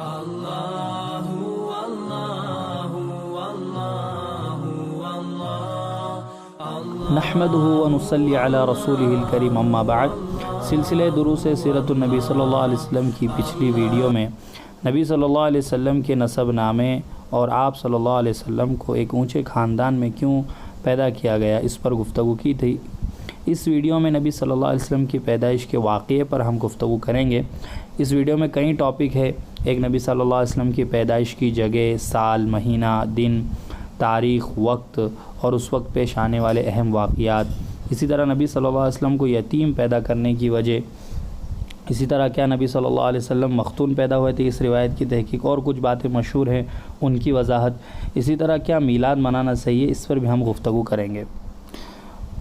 اللہ اللہ اللہ اللہ نحمدہ ونصلی علی رسولہ الکریم اما بعد۔ سلسلہ دروس سیرت النبی صلی اللہ علیہ وسلم کی پچھلی ویڈیو میں نبی صلی اللہ علیہ وسلم کے نسب نامے اور آپ صلی اللہ علیہ وسلم کو ایک اونچے خاندان میں کیوں پیدا کیا گیا اس پر گفتگو کی تھی۔ اس ویڈیو میں نبی صلی اللہ علیہ وسلم کی پیدائش کے واقعے پر ہم گفتگو کریں گے۔ اس ویڈیو میں کئی ٹاپک ہے۔ ایک نبی صلی اللہ علیہ وسلم کی پیدائش کی جگہ، سال، مہینہ، دن، تاریخ، وقت اور اس وقت پیش آنے والے اہم واقعات۔ اسی طرح نبی صلی اللہ علیہ وسلم کو یتیم پیدا کرنے کی وجہ، اسی طرح کیا نبی صلی اللہ علیہ وسلم مختون پیدا ہوئے تھے، اس روایت کی تحقیق اور کچھ باتیں مشہور ہیں ان کی وضاحت۔ اسی طرح کیا میلاد منانا صحیح ہے، اس پر بھی ہم گفتگو کریں گے۔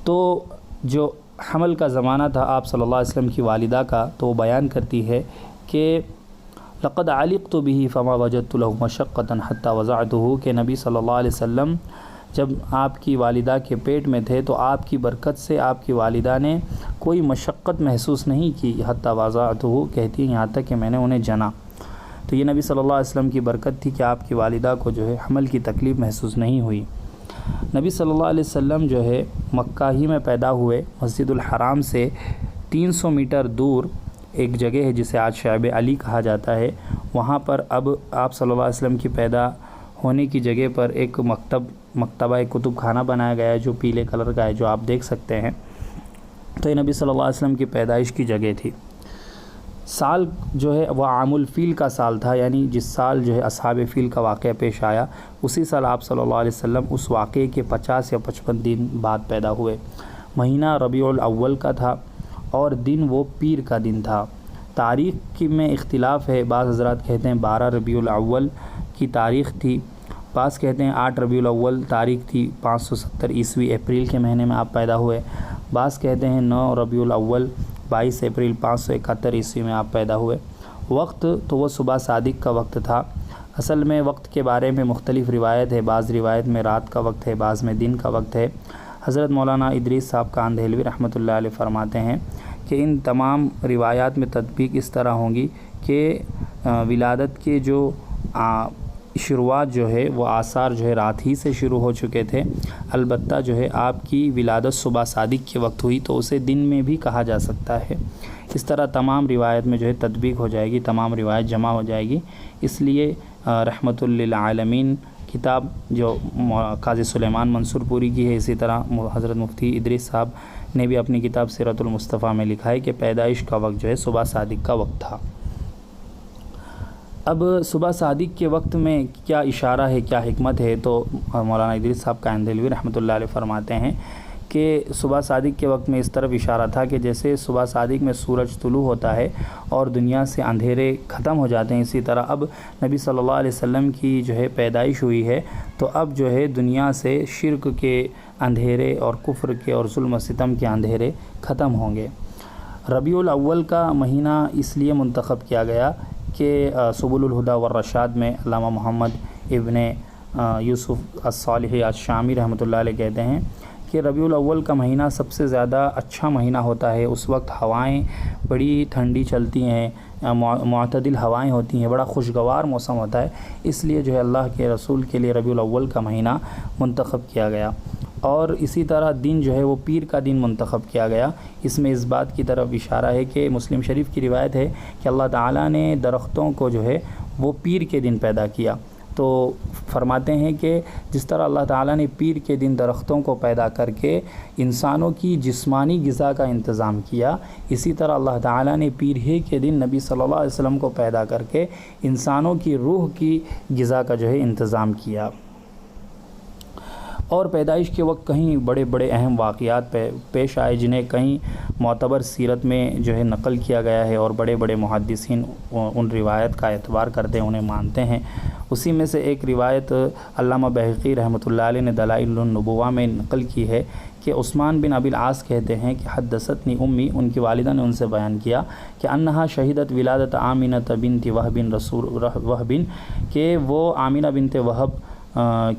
تو جو حمل کا زمانہ تھا آپ صلی اللہ علیہ وسلم کی والدہ کا، تو وہ بیان کرتی ہے کہ لقد علقت به فما وجدت له مشقة حتى وضعته، کہ نبی صلی اللہ علیہ وسلم جب آپ کی والدہ کے پیٹ میں تھے تو آپ کی برکت سے آپ کی والدہ نے کوئی مشقت محسوس نہیں کی، حتى وضعته کہتی ہیں یہاں تک کہ میں نے انہیں جنا۔ تو یہ نبی صلی اللہ علیہ وسلم کی برکت تھی کہ آپ کی والدہ کو جو ہے حمل کی تکلیف محسوس نہیں ہوئی۔ نبی صلی اللہ علیہ وسلم جو ہے مکہ ہی میں پیدا ہوئے۔ مسجد الحرام سے 300 میٹر دور ایک جگہ ہے جسے آج شعب علی کہا جاتا ہے، وہاں پر اب آپ صلی اللہ علیہ وسلم کی پیدا ہونے کی جگہ پر ایک مکتبہ ایک کتب خانہ بنایا گیا ہے جو پیلے کلر کا ہے، جو آپ دیکھ سکتے ہیں۔ تو یہ نبی صلی اللہ علیہ وسلم کی پیدائش کی جگہ تھی۔ سال جو ہے وہ عام الفیل کا سال تھا، یعنی جس سال جو ہے اصحاب فیل کا واقعہ پیش آیا اسی سال آپ صلی اللہ علیہ وسلم اس واقعے کے 50 یا 55 دن بعد پیدا ہوئے۔ مہینہ ربیع الاول کا تھا اور دن وہ پیر کا دن تھا۔ تاریخ کی میں اختلاف ہے، بعض حضرات کہتے ہیں 12 ربیع الاول کی تاریخ تھی، بعض کہتے ہیں 8 ربیع الاول تاریخ تھی، 570 عیسوی اپریل کے مہینے میں آپ پیدا ہوئے، بعض کہتے ہیں 9 ربیع الاول 22 اپریل 571 عیسوی میں آپ پیدا ہوئے۔ وقت تو وہ صبح صادق کا وقت تھا۔ اصل میں وقت کے بارے میں مختلف روایت ہے، بعض روایت میں رات کا وقت ہے، بعض میں دن کا وقت ہے۔ حضرت مولانا ادریس صاحب کاندھیلوی رحمۃ اللہ علیہ فرماتے ہیں کہ ان تمام روایات میں تطبیق اس طرح ہوں گی کہ ولادت کے جو شروعات جو ہے وہ آثار جو ہے رات ہی سے شروع ہو چکے تھے، البتہ جو ہے آپ کی ولادت صبح صادق کے وقت ہوئی تو اسے دن میں بھی کہا جا سکتا ہے۔ اس طرح تمام روایت میں جو ہے تطبیق ہو جائے گی، تمام روایت جمع ہو جائے گی۔ اس لیے رحمۃ للعالمین کتاب جو قاضی سلیمان منصور پوری کی ہے، اسی طرح حضرت مفتی ادریس صاحب نے بھی اپنی کتاب سیرت المصطفیٰ میں لکھا ہے کہ پیدائش کا وقت جو ہے صبح صادق کا وقت تھا۔ اب صبح صادق کے وقت میں کیا اشارہ ہے، کیا حکمت ہے، تو مولانا ادریس صاحب کاندھیلوی رحمۃ اللہ علیہ فرماتے ہیں کہ صبح صادق کے وقت میں اس طرف اشارہ تھا کہ جیسے صبح صادق میں سورج طلوع ہوتا ہے اور دنیا سے اندھیرے ختم ہو جاتے ہیں، اسی طرح اب نبی صلی اللہ علیہ وسلم کی جو ہے پیدائش ہوئی ہے تو اب جو ہے دنیا سے شرک کے اندھیرے اور کفر کے اور ظلم و ستم کے اندھیرے ختم ہوں گے۔ ربیع الاول کا مہینہ اس لیے منتخب کیا گیا کہ سبل الہدی والرشاد میں علامہ محمد ابن یوسف الصالحی الشامی رحمۃ اللہ علیہ کہتے ہیں کہ ربیع الاول کا مہینہ سب سے زیادہ اچھا مہینہ ہوتا ہے۔ اس وقت ہوائیں بڑی ٹھنڈی چلتی ہیں، معتدل ہوائیں ہوتی ہیں، بڑا خوشگوار موسم ہوتا ہے، اس لیے جو ہے اللہ کے رسول کے لیے ربیع الاول کا مہینہ منتخب کیا گیا۔ اور اسی طرح دن جو ہے وہ پیر کا دن منتخب کیا گیا۔ اس میں اس بات کی طرف اشارہ ہے کہ مسلم شریف کی روایت ہے کہ اللہ تعالیٰ نے درختوں کو جو ہے وہ پیر کے دن پیدا کیا۔ تو فرماتے ہیں کہ جس طرح اللہ تعالیٰ نے پیر کے دن درختوں کو پیدا کر کے انسانوں کی جسمانی غذا کا انتظام کیا، اسی طرح اللہ تعالیٰ نے پیر ہی کے دن نبی صلی اللہ علیہ وسلم کو پیدا کر کے انسانوں کی روح کی غذا کا جو ہے انتظام کیا۔ اور پیدائش کے وقت کہیں بڑے بڑے اہم واقعات پیش آئے جنہیں کہیں معتبر سیرت میں جو ہے نقل کیا گیا ہے اور بڑے بڑے محدثین ان روایت کا اعتبار کرتے ہیں، انہیں مانتے ہیں۔ اسی میں سے ایک روایت علامہ بہقی رحمۃ اللہ علیہ نے دلائل النبوہ میں نقل کی ہے کہ عثمان بن ابی العاص کہتے ہیں کہ حدثتنی امی، ان کی والدہ نے ان سے بیان کیا کہ انہا شہیدت ولادت آمنہ بنت وہب رسول وہب، کہ وہ آمنہ بنت وہب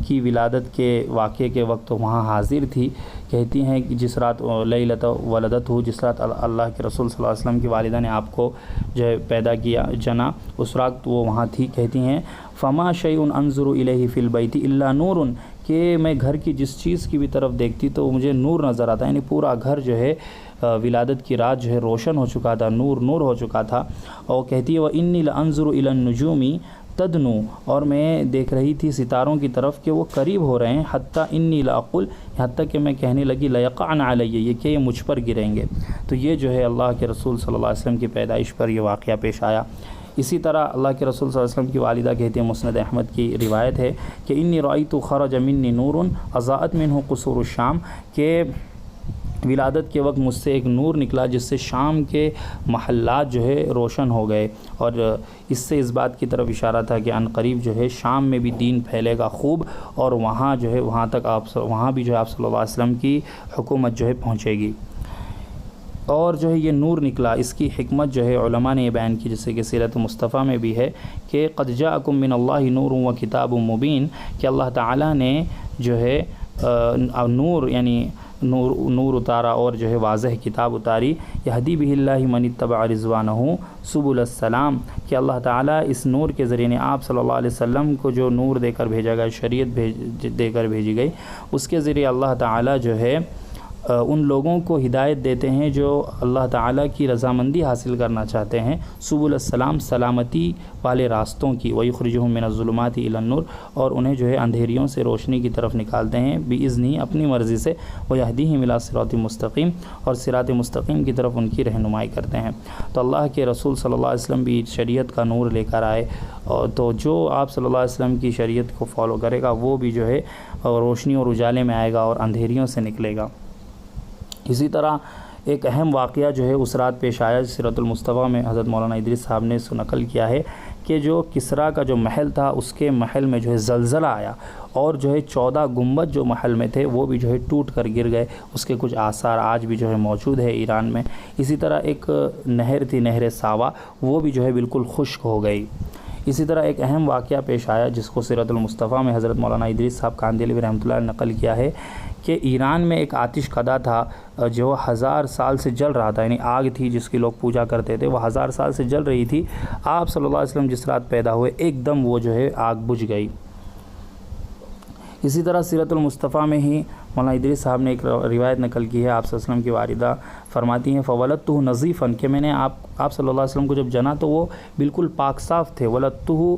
کی ولادت کے واقعے کے وقت وہاں حاضر تھی۔ کہتی ہیں کہ جس رات لیلۃ ولدت ہو، جس رات اللہ کے رسول صلی اللہ علیہ وسلم کی والدہ نے آپ کو جو ہے پیدا کیا، جنا، اس رات وہ وہاں تھی۔ کہتی ہیں فما شیء انظر الیہ فی البیت الا نور، کہ میں گھر کی جس چیز کی بھی طرف دیکھتی تو مجھے نور نظر آتا، یعنی پورا گھر جو ہے ولادت کی رات جو ہے روشن ہو چکا تھا، نور ہو چکا تھا۔ اور کہتی ہے وانی لانظر الی النجوم تدنو، اور میں دیکھ رہی تھی ستاروں کی طرف کہ وہ قریب ہو رہے ہیں، حتی انی لاقول، یہاں تک کہ میں کہنے لگی لیقعن علی، یہ کہ یہ مجھ پر گریں گے۔ تو یہ جو ہے اللہ کے رسول صلی اللہ علیہ وسلم کی پیدائش پر یہ واقعہ پیش آیا۔ اسی طرح اللہ کے رسول صلی اللہ علیہ وسلم کی والدہ کہتی ہیں، مسند احمد کی روایت ہے کہ انی رأیت خرج منی نور اضاءت منہ قصور الشام، کہ ولادت کے وقت مجھ سے ایک نور نکلا جس سے شام کے محلات جو ہے روشن ہو گئے، اور اس سے اس بات کی طرف اشارہ تھا کہ عنقریب جو ہے شام میں بھی دین پھیلے گا خوب، اور وہاں جو ہے وہاں بھی جو ہے آپ صلی اللہ علیہ وسلم کی حکومت جو ہے پہنچے گی۔ اور جو ہے یہ نور نکلا، اس کی حکمت جو ہے علماء نے یہ بیان کی، جیسے کہ سیرت مصطفیٰ میں بھی ہے کہ قد جاءکم من اللہ نور و کتاب مبین، کہ اللہ تعالیٰ نے جو ہے نور یعنی نور اتارا اور جو ہے واضح کتاب اتاری، یہدی بہ اللہ من اتبع رضوانہ سبل السلام، کہ اللہ تعالیٰ اس نور کے ذریعے آپ صلی اللہ علیہ وسلم کو جو نور دے کر بھیجا گیا، شریعت دے کر بھیجی گئی، اس کے ذریعے اللہ تعالیٰ جو ہے ان لوگوں کو ہدایت دیتے ہیں جو اللہ تعالیٰ کی رضامندی حاصل کرنا چاہتے ہیں، سبل السلام، سلامتی والے راستوں کی، ویخرجہم من الظلمات الی النور، اور انہیں جو ہے اندھیریوں سے روشنی کی طرف نکالتے ہیں، باذنہ، اپنی مرضی سے، ویہدیہم الی صراط مستقیم، اور صراط مستقیم کی طرف ان کی رہنمائی کرتے ہیں۔ تو اللہ کے رسول صلی اللہ علیہ وسلم بھی شریعت کا نور لے کر آئے، اور تو جو آپ صلی اللہ علیہ وسلم کی شریعت کو فالو کرے گا وہ بھی جو ہے روشنی اور اجالے میں آئے گا اور اندھیریوں سے نکلے گا۔ اسی طرح ایک اہم واقعہ جو ہے اس رات پیش آیا، سیرت المصطفیٰ میں حضرت مولانا ادریس صاحب نے اس کو نقل کیا ہے کہ جو کسریٰ کا جو محل تھا اس کے محل میں جو ہے زلزلہ آیا، اور جو ہے 14 گنبد جو محل میں تھے وہ بھی جو ہے ٹوٹ کر گر گئے، اس کے کچھ آثار آج بھی جو ہے موجود ہے ایران میں۔ اسی طرح ایک نہر تھی، نہر ساوا، وہ بھی جو ہے بالکل خشک ہو گئی۔ اسی طرح ایک اہم واقعہ پیش آیا جس کو سیرت المصطفیٰ میں حضرت مولانا ادریس صاحب کاندیلوی رحمۃ اللہ نے نقل کیا ہے کہ ایران میں ایک آتش کدا تھا جو 1000 سال سے جل رہا تھا، یعنی آگ تھی جس کی لوگ پوجا کرتے تھے، وہ 1000 سال سے جل رہی تھی۔ آپ صلی اللہ علیہ وسلم جس رات پیدا ہوئے ایک دم وہ جو ہے آگ بجھ گئی۔ اسی طرح سیرت المصطفیٰ میں ہی مولانا ادریس صاحب نے ایک روایت نقل کی ہے، آپ صلی اللہ علیہ وسلم کی والدہ فرماتی ہیں فولدتہ نظیفاً، کہ میں نے آپ صلی اللہ علیہ وسلم کو جب جنا تو وہ بالکل پاک صاف تھے، ولدتہ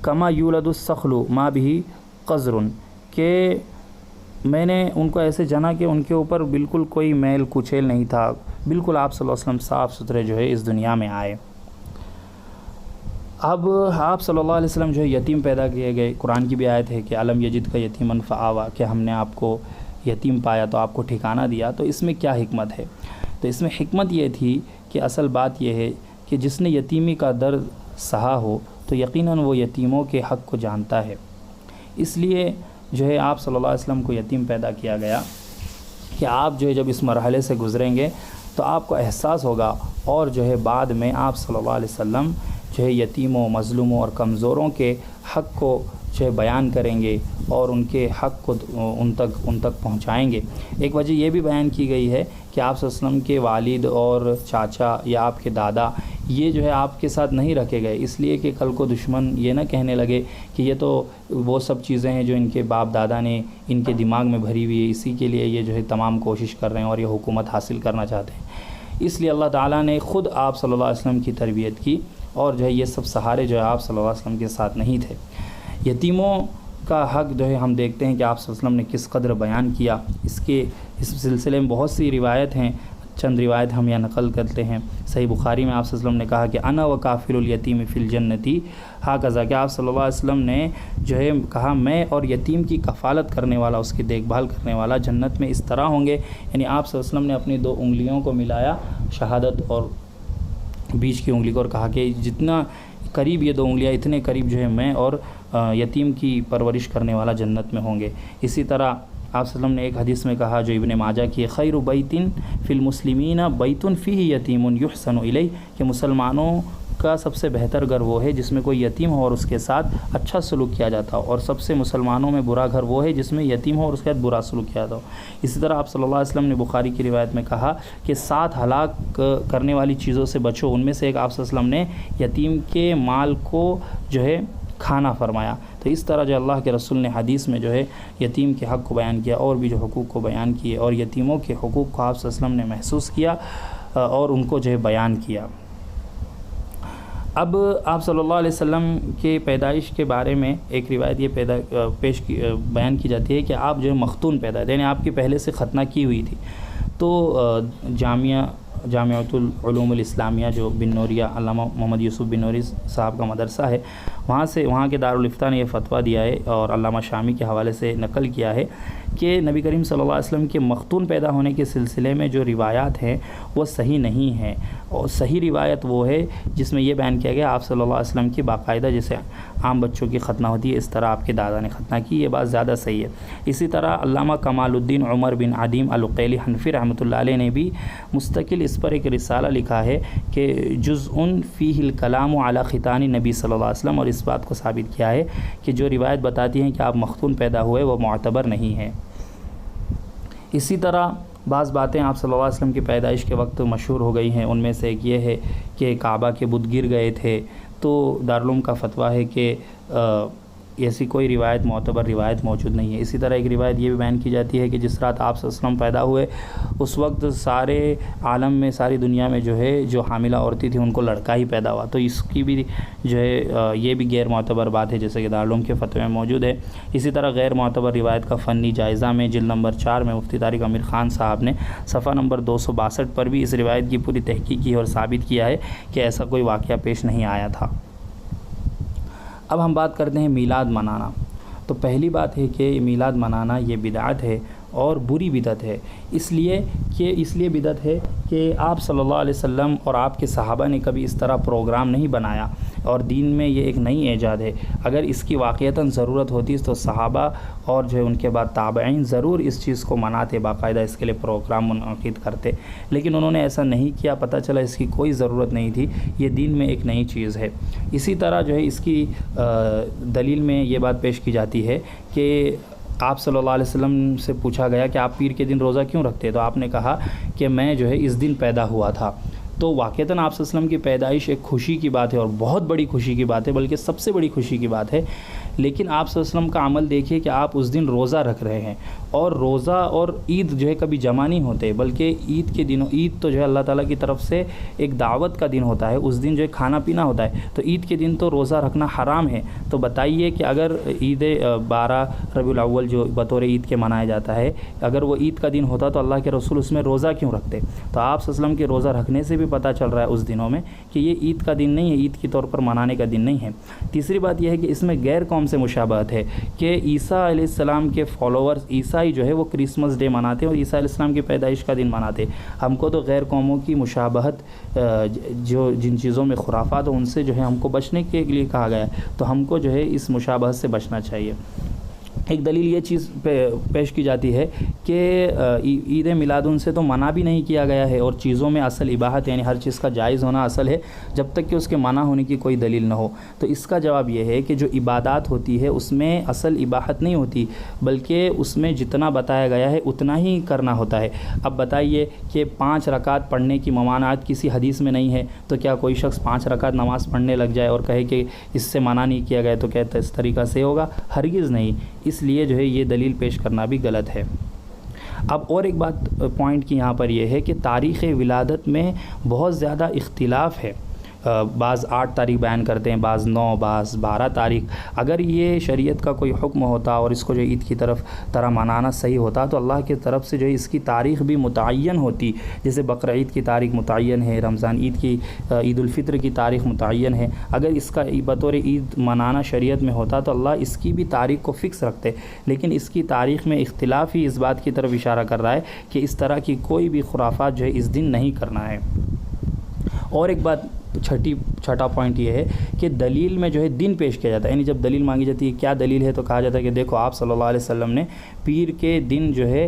کما یولد الصخل ما بہ قذر، کہ میں نے ان کو ایسے جنا کہ ان کے اوپر بالکل کوئی میل کچیل نہیں تھا، بالکل آپ صلی اللہ علیہ وسلم صاف ستھرے جو ہے اس دنیا میں آئے۔ اب آپ صلی اللہ علیہ وسلم جو ہے یتیم پیدا کیے گئے، قرآن کی بھی آیت ہے کہ علم یجد کا یتیمن فآوا، کہ ہم نے آپ کو یتیم پایا تو آپ کو ٹھکانہ دیا۔ تو اس میں کیا حکمت ہے؟ تو اس میں حکمت یہ تھی کہ اصل بات یہ ہے کہ جس نے یتیمی کا درد سہا ہو تو یقیناً وہ یتیموں کے حق کو جانتا ہے، اس لیے جو ہے آپ صلی اللہ علیہ وسلم کو یتیم پیدا کیا گیا کہ آپ جو ہے جب اس مرحلے سے گزریں گے تو آپ کو احساس ہوگا، اور جو ہے بعد میں آپ صلی اللہ علیہ وسلم جو ہے یتیموں، مظلوموں اور کمزوروں کے حق کو جو ہے بیان کریں گے اور ان کے حق کو ان تک پہنچائیں گے۔ ایک وجہ یہ بھی بیان کی گئی ہے کہ آپ صلی اللہ علیہ وسلم کے والد اور چاچا یا آپ کے دادا یہ جو ہے آپ کے ساتھ نہیں رکھے گئے، اس لیے کہ کل کو دشمن یہ نہ کہنے لگے کہ یہ تو وہ سب چیزیں ہیں جو ان کے باپ دادا نے ان کے دماغ میں بھری ہوئی ہے، اسی کے لیے یہ جو ہے تمام کوشش کر رہے ہیں اور یہ حکومت حاصل کرنا چاہتے ہیں۔ اس لیے اللہ تعالیٰ نے خود آپ صلی اللہ علیہ وسلم کی تربیت کی، اور جو ہے یہ سب سہارے جو ہے آپ صلی اللہ علیہ وسلم کے ساتھ نہیں تھے۔ یتیموں کا حق جو ہے ہم دیکھتے ہیں کہ آپ صلی اللہ علیہ وسلم نے کس قدر بیان کیا، اس سلسلے میں بہت سی روایت ہیں، چند روایت ہم یہاں نقل کرتے ہیں۔ صحیح بخاری میں آپ صلی اللہ علیہ وسلم نے کہا کہ انا و کافل الیتیم فی الجنتی ہاکذا، کہ آپ صلی اللہ علیہ وسلم نے جو ہے کہا میں اور یتیم کی کفالت کرنے والا، اس کی دیکھ بھال کرنے والا جنت میں اس طرح ہوں گے، یعنی آپ صلی اللہ علیہ وسلم نے اپنی 2 انگلیوں کو ملایا، شہادت اور بیچ کی انگلی کو، اور کہا کہ جتنا قریب یہ 2 انگلیاں اتنے قریب جو ہے میں اور یتیم کی پرورش کرنے والا جنت میں ہوں گے۔ اسی طرح آپ صلی اللہ علیہ وسلم نے ایک حدیث میں کہا جو ابن ماجہ کی، خیر بیت فی المسلمین بیت فیہ یتیم یحسن الیہ، کہ مسلمانوں کا سب سے بہتر گھر وہ ہے جس میں کوئی یتیم ہو اور اس کے ساتھ اچھا سلوک کیا جاتا ہو، اور سب سے مسلمانوں میں برا گھر وہ ہے جس میں یتیم ہو اور اس کے ساتھ برا سلوک کیا جاتا ہو۔ اسی طرح آپ صلی اللہ علیہ وسلم نے بخاری کی روایت میں کہا کہ 7 ہلاک کرنے والی چیزوں سے بچو، ان میں سے ایک آپ صلی اللہ علیہ وسلم نے یتیم کے مال کو جو ہے کھانا فرمایا۔ تو اس طرح جو اللہ کے رسول نے حدیث میں جو ہے یتیم کے حق کو بیان کیا، اور بھی جو حقوق کو بیان کیے، اور یتیموں کے حقوق کو آپ صلی اللہ علیہ وسلم نے محسوس کیا اور ان کو جو ہے بیان کیا۔ اب آپ صلی اللہ علیہ وسلم کے پیدائش کے بارے میں ایک روایت یہ بیان کی جاتی ہے کہ آپ جو ہے مختون پیدا تھے، یعنی آپ کی پہلے سے ختنہ کی ہوئی تھی۔ تو جامعۃ العلوم الاسلامیہ جو بن نوریہ علامہ محمد یوسف بن نوری صاحب کا مدرسہ ہے، وہاں کے دارالفتاء نے یہ فتویٰ دیا ہے اور علامہ شامی کے حوالے سے نقل کیا ہے کہ نبی کریم صلی اللہ علیہ وسلم کے مختون پیدا ہونے کے سلسلے میں جو روایات ہیں وہ صحیح نہیں ہیں، اور صحیح روایت وہ ہے جس میں یہ بیان کیا گیا آپ صلی اللہ علیہ وسلم کی باقاعدہ جیسے عام بچوں کی ختنہ ہوتی ہے اس طرح آپ کے دادا نے ختنہ کی، یہ بات زیادہ صحیح ہے۔ اسی طرح علامہ کمال الدین عمر بن عدیم العقیلی حنفی رحمۃ اللہ علیہ نے بھی مستقل اس پر ایک رسالہ لکھا ہے کہ جزء فیہ الکلام علی ختان نبی صلی اللہ علیہ وسلم، اور اس بات کو ثابت کیا ہے کہ جو روایت بتاتی ہیں کہ آپ مختون پیدا ہوئے وہ معتبر نہیں ہے۔ اسی طرح بعض باتیں آپ صلی اللہ علیہ وسلم کی پیدائش کے وقت مشہور ہو گئی ہیں، ان میں سے ایک یہ ہے کہ کعبہ کے بت گر گئے تھے، تو دارالعلوم کا فتویٰ ہے کہ ایسی کوئی روایت معتبر روایت موجود نہیں ہے۔ اسی طرح ایک روایت یہ بھی بیان کی جاتی ہے کہ جس رات آپ صلی اللہ علیہ وسلم پیدا ہوئے اس وقت سارے عالم میں ساری دنیا میں جو ہے جو حاملہ عورتیں تھیں ان کو لڑکا ہی پیدا ہوا، تو اس کی بھی جو ہے یہ بھی غیر معتبر بات ہے جیسے کہ دارالعلوم کے فتوے میں موجود ہے۔ اسی طرح غیر معتبر روایت کا فنی جائزہ میں جلد نمبر 4 میں مفتی طارق امیر خان صاحب نے صفحہ نمبر 262 پر بھی اس روایت کی پوری تحقیق کی اور ثابت کیا ہے کہ ایسا کوئی واقعہ پیش نہیں آیا تھا۔ اب ہم بات کرتے ہیں میلاد منانا۔ تو پہلی بات ہے کہ میلاد منانا یہ بدعت ہے اور بری بدعت ہے، اس لیے بدعت ہے کہ آپ صلی اللہ علیہ وسلم اور آپ کے صحابہ نے کبھی اس طرح پروگرام نہیں بنایا، اور دین میں یہ ایک نئی ایجاد ہے۔ اگر اس کی واقعتاً ضرورت ہوتی تو صحابہ اور جو ہے ان کے بعد تابعین ضرور اس چیز کو مناتے، باقاعدہ اس کے لیے پروگرام منعقد کرتے، لیکن انہوں نے ایسا نہیں کیا، پتہ چلا اس کی کوئی ضرورت نہیں تھی، یہ دین میں ایک نئی چیز ہے۔ اسی طرح جو ہے اس کی دلیل میں یہ بات پیش کی جاتی ہے کہ آپ صلی اللہ علیہ وسلم سے پوچھا گیا کہ آپ پیر کے دن روزہ کیوں رکھتے؟ تو آپ نے کہا کہ میں جو ہے اس دن پیدا ہوا تھا۔ تو واقعتاً آپ صلی اللہ علیہ وسلم کی پیدائش ایک خوشی کی بات ہے اور بہت بڑی خوشی کی بات ہے، بلکہ سب سے بڑی خوشی کی بات ہے، لیکن آپ صلی اللہ علیہ وسلم کا عمل دیکھیے کہ آپ اس دن روزہ رکھ رہے ہیں، اور روزہ اور عید جو ہے کبھی جمع نہیں ہوتے، بلکہ عید کے دنوں عید تو جو ہے اللہ تعالیٰ کی طرف سے ایک دعوت کا دن ہوتا ہے، اس دن جو ہے کھانا پینا ہوتا ہے، تو عید کے دن تو روزہ رکھنا حرام ہے۔ تو بتائیے کہ اگر عید 12 ربیع الاول جو بطور عید کے منایا جاتا ہے، اگر وہ عید کا دن ہوتا تو اللہ کے رسول اس میں روزہ کیوں رکھتے؟ تو آپ صلی اللہ علیہ وسلم کے روزہ رکھنے سے بھی پتہ چل رہا ہے اس دنوں میں کہ یہ عید کا دن نہیں ہے، عید کے طور پر منانے کا دن نہیں ہے۔ تیسری بات یہ ہے کہ اس میں غیر قوم سے مشابہت ہے کہ عیسیٰ علیہ السلام کے فالوورز عیسائی جو ہے وہ کرسمس ڈے مناتے ہیں اور عیسیٰ علیہ السلام کی پیدائش کا دن مناتے۔ ہم کو تو غیر قوموں کی مشابہت جو جن چیزوں میں خرافات ہیں ان سے جو ہے ہم کو بچنے کے لیے کہا گیا ہے، تو ہم کو جو ہے اس مشابہت سے بچنا چاہیے۔ ایک دلیل یہ چیز پیش کی جاتی ہے کہ عید میلاد ان سے تو منع بھی نہیں کیا گیا ہے، اور چیزوں میں اصل اباحت یعنی ہر چیز کا جائز ہونا اصل ہے جب تک کہ اس کے منع ہونے کی کوئی دلیل نہ ہو۔ تو اس کا جواب یہ ہے کہ جو عبادات ہوتی ہے اس میں اصل اباحت نہیں ہوتی، بلکہ اس میں جتنا بتایا گیا ہے اتنا ہی کرنا ہوتا ہے۔ اب بتائیے کہ 5 رکعت پڑھنے کی ممانعت کسی حدیث میں نہیں ہے، تو کیا کوئی شخص 5 رکعت نماز پڑھنے لگ جائے اور کہے کہ اس سے منع نہیں کیا گیا تو کہتا اس طریقہ سے ہوگا؟ ہرگز نہیں۔ اس لیے جو ہے یہ دلیل پیش کرنا بھی غلط ہے۔ اب اور ایک بات پوائنٹ کی یہاں پر یہ ہے کہ تاریخ ولادت میں بہت زیادہ اختلاف ہے، بعض 8 تاریخ بیان کرتے ہیں، بعض 9، بعض 12 تاریخ۔ اگر یہ شریعت کا کوئی حکم ہوتا اور اس کو جو عید کی طرح منانا صحیح ہوتا تو اللہ کی طرف سے جو ہے اس کی تاریخ بھی متعین ہوتی، جیسے بقرہ عید کی تاریخ متعین ہے، رمضان عید کی عید الفطر کی تاریخ متعین ہے۔ اگر اس کا بطور عید منانا شریعت میں ہوتا تو اللہ اس کی بھی تاریخ کو فکس رکھتے، لیکن اس کی تاریخ میں اختلاف ہی اس بات کی طرف اشارہ کر رہا ہے کہ اس طرح کی کوئی بھی خرافات جو ہے اس دن نہیں کرنا ہے۔ اور ایک بات چھٹا پوائنٹ یہ ہے کہ دلیل میں جو ہے دن پیش کیا جاتا ہے، یعنی جب دلیل مانگی جاتی ہے کیا دلیل ہے تو کہا جاتا ہے کہ دیکھو آپ صلی اللہ علیہ وسلم نے پیر کے دن جو ہے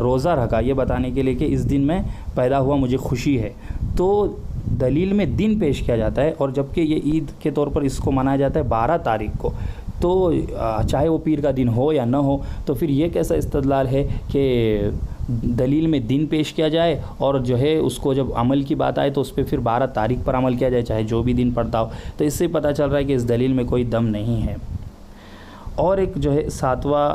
روزہ رکھا، یہ بتانے کے لیے کہ اس دن میں پیدا ہوا مجھے خوشی ہے۔ تو دلیل میں دن پیش کیا جاتا ہے، اور جبکہ یہ عید کے طور پر اس کو منایا جاتا ہے 12 تاریخ کو، تو چاہے وہ پیر کا دن ہو یا نہ ہو، تو پھر یہ کیسا استدلال ہے کہ دلیل میں دن پیش کیا جائے اور جو ہے اس کو جب عمل کی بات آئے تو اس پہ پھر 12 تاریخ پر عمل کیا جائے، چاہے جو بھی دن پڑتا ہو. تو اس سے پتہ چل رہا ہے کہ اس دلیل میں کوئی دم نہیں ہے. اور ایک جو ہے 7واں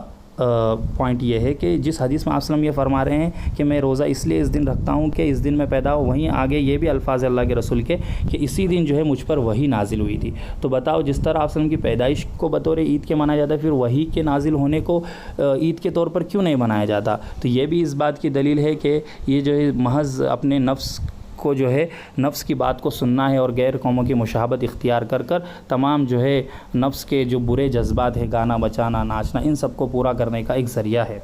پوائنٹ یہ ہے کہ جس حدیث میں آپ صلی اللہ علیہ وسلم یہ فرما رہے ہیں کہ میں روزہ اس لیے اس دن رکھتا ہوں کہ اس دن میں پیدا ہوں، وہیں آگے یہ بھی الفاظ اللہ کے رسول کے کہ اسی دن جو ہے مجھ پر وحی نازل ہوئی تھی. تو بتاؤ، جس طرح آپ صلی اللہ علیہ وسلم کی پیدائش کو بطور عید کے منایا جاتا ہے، پھر وحی کے نازل ہونے کو عید کے طور پر کیوں نہیں منایا جاتا؟ تو یہ بھی اس بات کی دلیل ہے کہ یہ جو ہے محض اپنے نفس کو جو ہے نفس کی بات کو سننا ہے، اور غیر قوموں کی مشابہت اختیار کر کر تمام جو ہے نفس کے جو برے جذبات ہیں، گانا بجانا، ناچنا، ان سب کو پورا کرنے کا ایک ذریعہ ہے.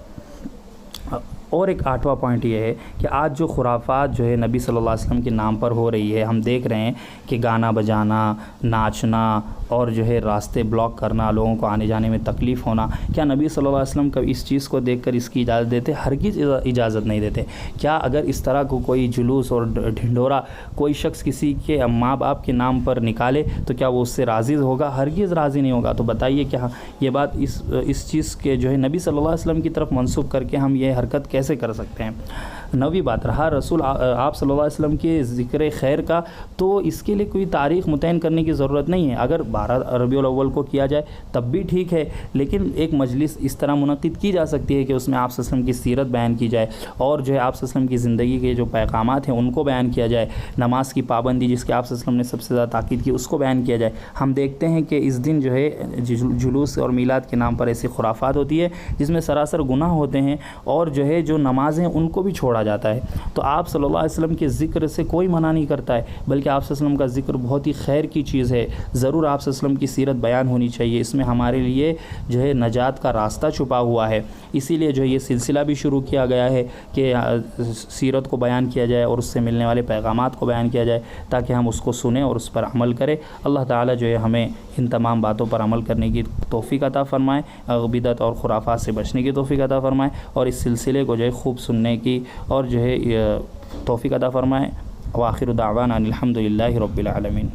اور ایک 8واں پوائنٹ یہ ہے کہ آج جو خرافات جو ہے نبی صلی اللہ علیہ وسلم کے نام پر ہو رہی ہے، ہم دیکھ رہے ہیں کہ گانا بجانا، ناچنا اور جو ہے راستے بلاک کرنا، لوگوں کو آنے جانے میں تکلیف ہونا، کیا نبی صلی اللہ علیہ وسلم کب اس چیز کو دیکھ کر اس کی اجازت دیتے؟ ہرگز اجازت نہیں دیتے. کیا اگر اس طرح کو کوئی جلوس اور ڈھنڈورا کوئی شخص کسی کے ماں باپ کے نام پر نکالے تو کیا وہ اس سے راضی ہوگا؟ ہرگز راضی نہیں ہوگا. تو بتائیے کیا یہ بات اس چیز کے جو ہے نبی صلی اللہ علیہ وسلم کی طرف منسوب کر کے ہم یہ حرکت کیسے کر سکتے ہیں؟ 9ویں بات، رہا رسول آپ صلی اللہ علیہ وسلم کے ذکر خیر کا، تو اس کے لیے کوئی تاریخ متعین کرنے کی ضرورت نہیں ہے. اگر 12 ربیع الاول کو کیا جائے تب بھی ٹھیک ہے، لیکن ایک مجلس اس طرح منعقد کی جا سکتی ہے کہ اس میں آپ صلی اللہ علیہ وسلم کی سیرت بیان کی جائے، اور جو ہے آپ صلی اللہ علیہ وسلم کی زندگی کے جو پیغامات ہیں ان کو بیان کیا جائے. نماز کی پابندی، جس کے آپ صلی اللہ علیہ وسلم نے سب سے زیادہ تاکید کی، اس کو بیان کیا جائے. ہم دیکھتے ہیں کہ اس دن جو ہے جلوس اور میلاد کے نام پر ایسی خرافات ہوتی ہے جس میں سراسر گناہ ہوتے ہیں، اور جو ہے جو نمازیں ان کو بھی چھوڑا جاتا ہے. تو آپ صلی اللہ علیہ وسلم کے ذکر سے کوئی منع نہیں کرتا ہے، بلکہ آپ صلی اللہ علیہ وسلم کا ذکر بہت ہی خیر کی چیز ہے. ضرور آپ صلی اللہ علیہ وسلم کی سیرت بیان ہونی چاہیے، اس میں ہمارے لیے جو ہے نجات کا راستہ چھپا ہوا ہے. اسی لیے جو ہے یہ سلسلہ بھی شروع کیا گیا ہے کہ سیرت کو بیان کیا جائے اور اس سے ملنے والے پیغامات کو بیان کیا جائے، تاکہ ہم اس کو سنیں اور اس پر عمل کریں. اللہ تعالیٰ جو ہے ہمیں ان تمام باتوں پر عمل کرنے کی توفیق عطا فرمائے، بدعت اور خرافات سے بچنے کی توفیق عطا فرمائے، اور اس سلسلے کو جو ہے خوب سننے کی اور جو ہے توفیق عطا فرمائے. وآخر دعوانا الحمد للہ رب العالمین.